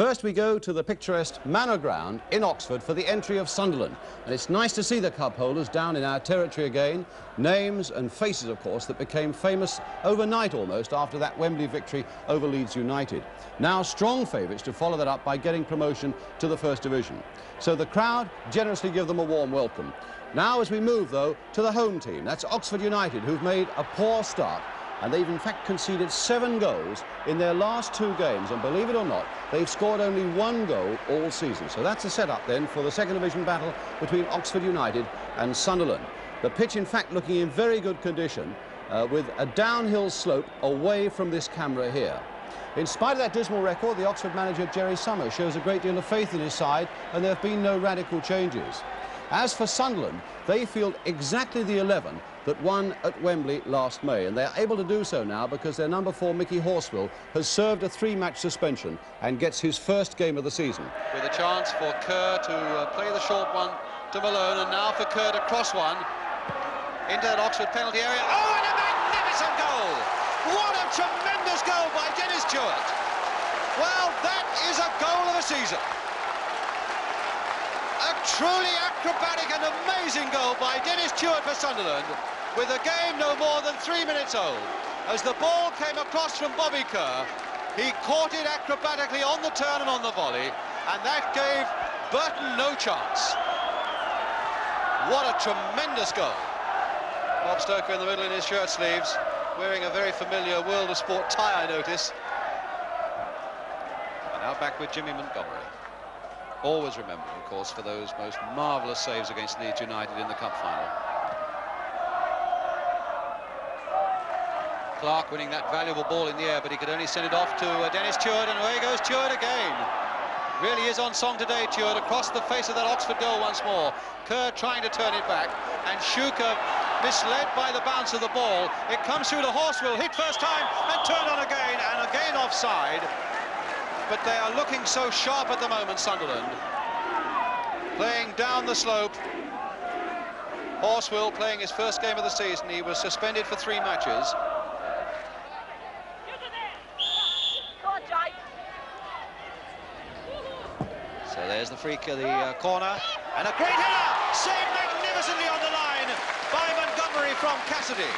First we go to the picturesque Manor Ground in Oxford for the entry of Sunderland. And it's nice to see the cup holders down in our territory again. Names and faces, of course, that became famous overnight almost after that Wembley victory over Leeds United. Now strong favourites to follow that up by getting promotion to the First Division. So the crowd generously give them a warm welcome. Now as we move, though, to the home team, that's Oxford United, who've made a poor start. And they've in fact conceded 7 goals in their last 2 games, and believe it or not, they've scored only 1 goal all season. So that's the setup then for the second division battle between Oxford United and Sunderland. The pitch in fact looking in very good condition, with a downhill slope away from this camera here. In spite of that dismal record, the Oxford manager Jerry Summers shows a great deal of faith in his side, and there have been no radical changes. As for Sunderland, they field exactly the 11 that won at Wembley last May, and they're able to do so now because their number 4, Mickey Horswell, has served a 3-match suspension and gets his first game of the season. With a chance for Kerr to play the short one to Malone, and now for Kerr to cross one into that Oxford penalty area. Oh, and a magnificent goal! What a tremendous goal by Dennis Stewart! Well, that is a goal of the season. A truly acrobatic and amazing goal by Dennis Stewart for Sunderland, with the game no more than 3 minutes old. As the ball came across from Bobby Kerr, he caught it acrobatically on the turn and on the volley, and that gave Burton no chance. What a tremendous goal. Bob Stoker in the middle in his shirt sleeves, wearing a very familiar World of Sport tie, I notice. And now back with Jimmy Montgomery. Always remembered, of course, for those most marvellous saves against Leeds United in the cup final. Clark winning that valuable ball in the air, but he could only send it off to Dennis Stewart, and away goes Stewart again. Really is on song today, Stewart, across the face of that Oxford goal once more. Kerr trying to turn it back, and Schuker misled by the bounce of the ball. It comes through to Horswell, hit first time, and turned on again, and again offside. But they are looking so sharp at the moment, Sunderland. Playing down the slope. Horswell playing his first game of the season. He was suspended for 3 matches. So there's the freak of the corner. And a great header! Saved magnificently on the line by Montgomery from Cassidy.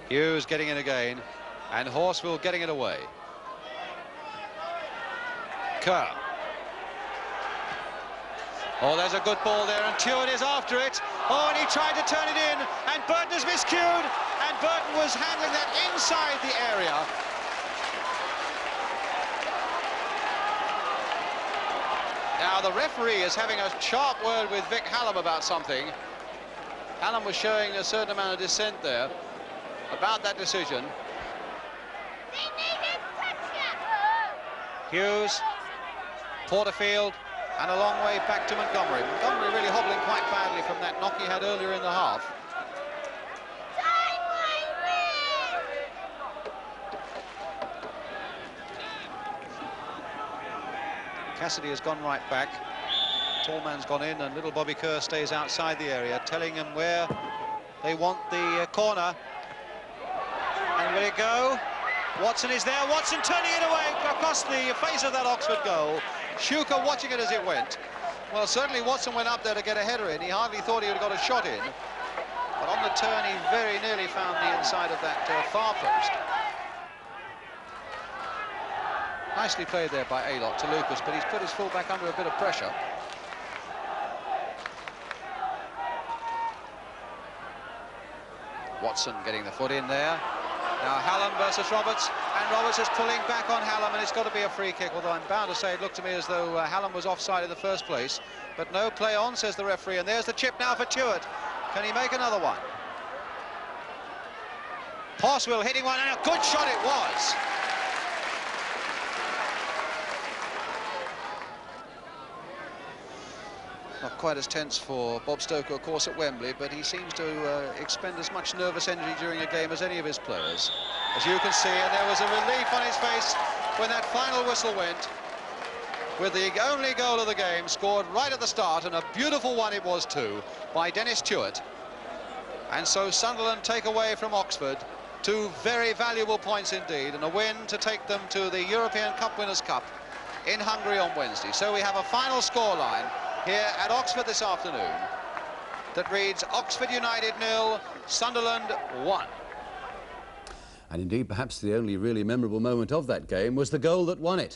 Hughes getting in again, and Horswell getting it away. Kerr. Oh, there's a good ball there, and Stewart is after it. Oh, and he tried to turn it in, and Burton is miscued, and Burton was handling that inside the area. Now, the referee is having a sharp word with Vic Hallam about something. Hallam was showing a certain amount of dissent there about that decision. Hughes, Porterfield, and a long way back to Montgomery. Montgomery really hobbling quite badly from that knock he had earlier in the half. Cassidy has gone right back. Tall man's gone in, and little Bobby Kerr stays outside the area, telling him where they want the corner. And will it go? Watson is there. Watson turning it away across the face of that Oxford goal. Schuker watching it as it went. Well, certainly Watson went up there to get a header in. He hardly thought he would have got a shot in. But on the turn, he very nearly found the inside of that far post. Nicely played there by Alot to Lucas, but he's put his full-back under a bit of pressure. Watson getting the foot in there. Now Hallam versus Roberts, and Roberts is pulling back on Hallam, and it's got to be a free kick, although I'm bound to say it looked to me as though Hallam was offside in the first place. But no, play on, says the referee, and there's the chip now for Stewart. Can he make another one? Horswell hitting one, and a good shot it was. Not quite as tense for Bob Stoker, of course, at Wembley, but he seems to expend as much nervous energy during a game as any of his players. As you can see, and there was a relief on his face when that final whistle went, with the only goal of the game scored right at the start, and a beautiful one it was too, by Dennis Stewart. And so Sunderland take away from Oxford 2 very valuable points indeed, and a win to take them to the European Cup Winners' Cup in Hungary on Wednesday. So we have a final scoreline here at Oxford this afternoon that reads Oxford United 0, Sunderland 1. And indeed, perhaps the only really memorable moment of that game was the goal that won it.